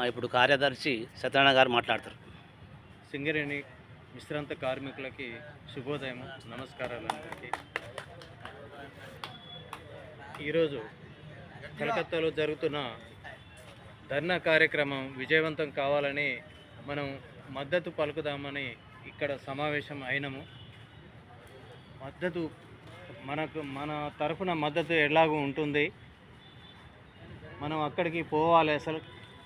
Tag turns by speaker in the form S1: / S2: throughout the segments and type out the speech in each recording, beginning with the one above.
S1: ఇప్పుడు కార్యదర్శి సత్యనారాయణ గారు మాట్లాడతారు.
S2: సింగరేణి విశ్రాంత కార్మికులకి శుభోదయం, నమస్కారాలు అందరికీ. ఈరోజు కలకత్తాలో జరుగుతున్న ధర్నా కార్యక్రమం విజయవంతం కావాలని మనం మద్దతు పలుకుదామని ఇక్కడ సమావేశం అయినము. మన తరఫున మద్దతు ఎలాగూ ఉంటుంది. మనం అక్కడికి పోవాలి, అసలు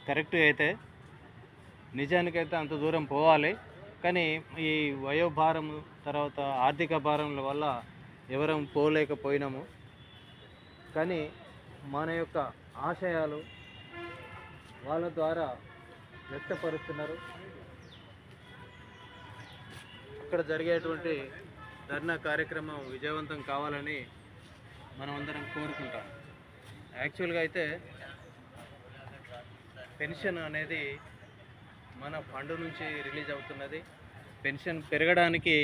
S2: కరెక్ట్ అయితే నిజానికైతే అంత దూరం పోవాలి. కానీ ఈ వయోభారం తర్వాత ఆర్థిక భారంల వల్ల ఎవరం పోలేకపోయినాము. కానీ మన యొక్క ఆశయాలు వాళ్ళ ద్వారా వ్యక్తపరుస్తున్నారు. ఇక్కడ జరిగేటువంటి ధర్నా కార్యక్రమం విజయవంతం కావాలని మనం అందరం కోరుకుంటాం. యాక్చువల్గా అయితే పెన్షన్ అనేది మన ఫండ్ నుంచి రిలీజ్ అవుతున్నది. పెన్షన్ పెరగడానికి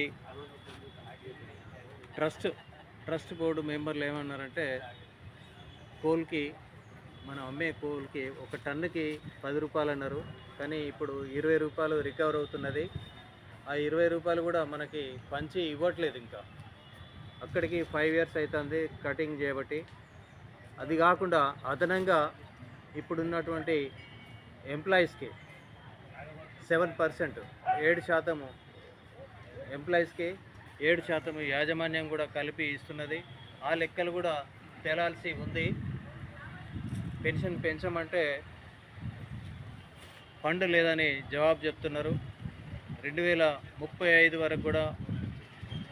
S2: ట్రస్ట్ బోర్డు మెంబర్లు ఏమన్నారంటే, కోల్కి మనం అమ్మే కోల్కి ఒక టన్నుకి 10 రూపాయలు అన్నారు. కానీ ఇప్పుడు 20 రూపాయలు రికవర్ అవుతున్నది. ఆ 20 రూపాయలు కూడా మనకి పంచి ఇవ్వట్లేదు. ఇంకా అక్కడికి 5 ఇయర్స్ అవుతుంది కటింగ్ చేయబట్టి. అది కాకుండా అదనంగా ఇప్పుడున్నటువంటి ఎంప్లాయీస్కి 7%, 7% ఎంప్లాయీస్కి 7% యాజమాన్యం కూడా కలిపి ఇస్తున్నది. ఆ లెక్కలు కూడా తేలాల్సి ఉంది. పెన్షన్ పెంచమంటే ఫండ్ లేదని జవాబు చెప్తున్నారు. 2035 వరకు కూడా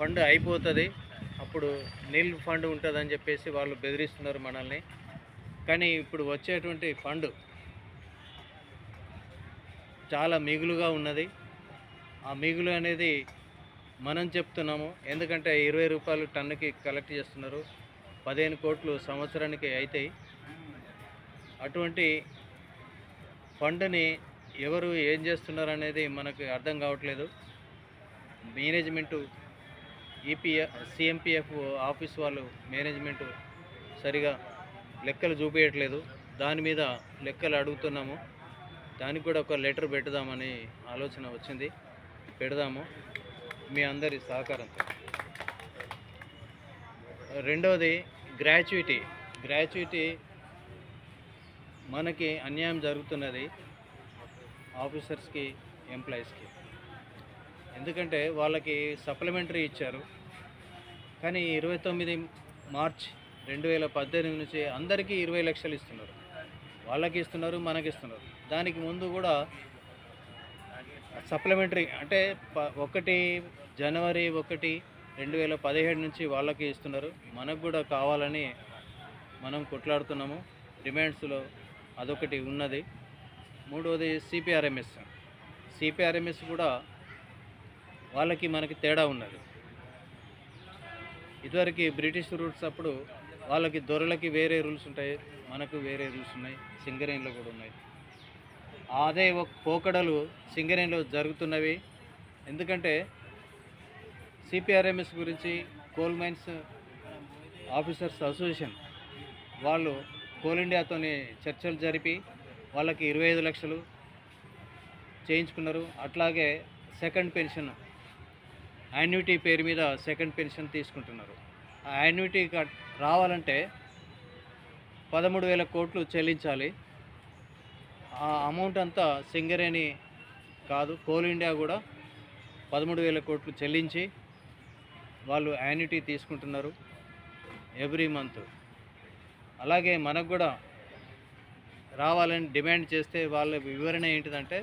S2: ఫండ్ అయిపోతుంది, అప్పుడు నిల్ ఫండ్ ఉంటుందని చెప్పేసి వాళ్ళు బెదిరిస్తున్నారు మనల్ని. కానీ ఇప్పుడు వచ్చేటువంటి ఫండ్ చాలా మిగులుగా ఉన్నది. ఆ మిగులు అనేది మనం చెప్తున్నాము, ఎందుకంటే 20 రూపాయలు టన్నుకి కలెక్ట్ చేస్తున్నారు. 15 కోట్లు సంవత్సరానికి అవుతాయి. అటువంటి ఫండ్ని ఎవరు ఏం చేస్తున్నారు అనేది మనకు అర్థం కావట్లేదు. మేనేజ్మెంటు సిఎంపిఎఫ్ ఆఫీస్ వాళ్ళు మేనేజ్మెంటు సరిగా లెక్కలు చూపించట్లేదు. దాని మీద లెక్కలు అడుగుతున్నాము. దానికి కూడా ఒక లెటర్ పెడదామని ఆలోచన వచ్చింది. పెడదాము మీ అందరి సహకారంతో. రెండవది గ్రాట్యుటీ మనకి అన్యాయం జరుగుతున్నది ఆఫీసర్స్కి, ఎంప్లాయీస్కి. ఎందుకంటే వాళ్ళకి సప్లిమెంటరీ ఇచ్చారు. కానీ 29 మార్చ్ 2018 నుంచి అందరికీ 20 లక్షలు ఇస్తున్నారు. వాళ్ళకి ఇస్తున్నారు, మనకి ఇస్తున్నారు. దానికి ముందు కూడా సప్లిమెంటరీ అంటే 1 జనవరి 1, 2017 నుంచి వాళ్ళకి ఇస్తున్నారు. మనకు కూడా కావాలని మనం కొట్లాడుతున్నాము. డిమాండ్స్లో అదొకటి ఉన్నది. మూడవది సిపిఆర్ఎంఎస్ కూడా వాళ్ళకి మనకి తేడా ఉన్నది. ఇదివరకు బ్రిటిష్ రూల్స్ అప్పుడు వాళ్ళకి దొరలకి వేరే రూల్స్ ఉంటాయి, మనకు వేరే రూల్స్ ఉన్నాయి. సింగరేణిలో కూడా ఉన్నాయి. అదే ఒక పోకడలు సింగరేణిలో జరుగుతున్నవి. ఎందుకంటే సిపిఆర్ఎంఎస్ గురించి కోల్ మైన్స్ ఆఫీసర్స్ అసోసియేషన్ వాళ్ళు కోల్ ఇండియాతోని చర్చలు జరిపి వాళ్ళకి 25 లక్షలు చేయించుకున్నారు. అట్లాగే సెకండ్ పెన్షన్ యాన్యుటీ పేరు మీద సెకండ్ పెన్షన్ తీసుకుంటున్నారు. ఆ యాన్యుటీ రావాలంటే 13,000 కోట్లు చెల్లించాలి. ఆ అమౌంట్ అంతా సింగరేణి కాదు, కోల్ ఇండియా కూడా 13,000 కోట్లు చెల్లించి వాళ్ళు యాన్యుటీ తీసుకుంటున్నారు ఎవ్రీ మంత్. అలాగే మనకు కూడా రావాలని డిమాండ్ చేస్తే వాళ్ళ వివరణ ఏంటిదంటే,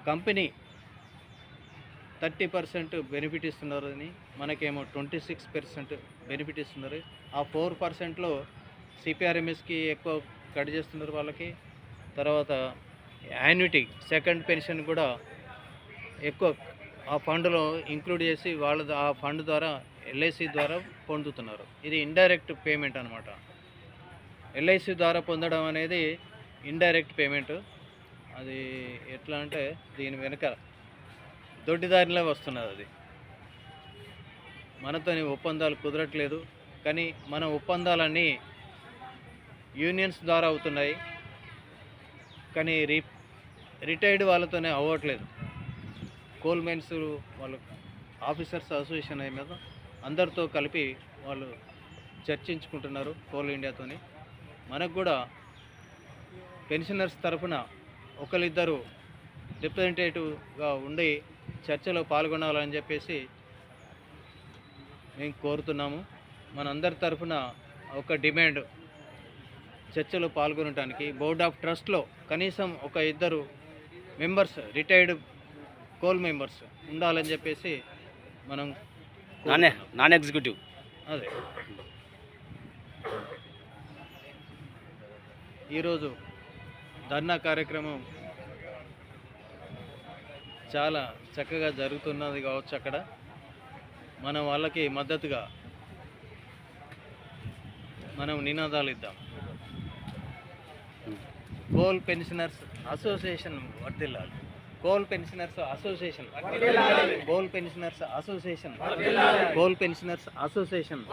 S2: కంపెనీ 30% బెనిఫిట్ ఇస్తున్నారని, మనకేమో 26% బెనిఫిట్ ఇస్తున్నారు. ఆ 4%లో సిపిఆర్ఎంఎస్కి ఎక్కువ కట్ చేస్తున్నారు వాళ్ళకి. తర్వాత యాన్యుటీ సెకండ్ పెన్షన్ కూడా ఎక్కువ ఆ ఫండ్లో ఇంక్లూడ్ చేసి ఆ ఫండ్ ద్వారా ఎల్ఐసి ద్వారా పొందుతున్నారు. ఇది ఇండైరెక్ట్ పేమెంట్ అనమాట. ఎల్ఐసి ద్వారా పొందడం అనేది ఇండైరెక్ట్ పేమెంట్. అది ఎట్లా అంటే దీని వెనుక దొడ్డిదారిలో వస్తున్నది. అది మనతోని ఒప్పందాలు కుదరట్లేదు. కానీ మన ఒప్పందాలన్నీ యూనియన్స్ ద్వారా అవుతున్నాయి. కానీ రిటైర్డ్ వాళ్ళతోనే అవ్వట్లేదు. కోల్ మైన్స్ వాళ్ళు ఆఫీసర్స్ అసోసియేషన్ మీద అందరితో కలిపి వాళ్ళు చర్చించుకుంటున్నారు కోల్ ఇండియాతోని. మనకు కూడా పెన్షనర్స్ తరఫున ఒకరిద్దరు రిప్రజెంటేటివ్గా ఉండి చర్చలో పాల్గొనాలని చెప్పేసి మేము కోరుతున్నాము. మనందరి తరఫున ఒక డిమాండ్, చర్చలో పాల్గొనడానికి బోర్డ్ ఆఫ్ ట్రస్ట్లో కనీసం ఒక ఇద్దరు మెంబర్స్, రిటైర్డ్ కోల్ మెంబర్స్ ఉండాలని చెప్పేసి మనం
S1: నాన్ ఎగ్జిక్యూటివ్.
S2: అదే ఈరోజు ధర్నా కార్యక్రమం చాలా చక్కగా జరుగుతున్నది కావచ్చు. అక్కడ మనం వాళ్ళకి మద్దతుగా మనం నినాదాలు ఇద్దాం. కోల్ పెన్షనర్స్ అసోసియేషన్ వర్ధిల్లాలి. Coal pensioners association, coal pensioners association, coal pensioners association.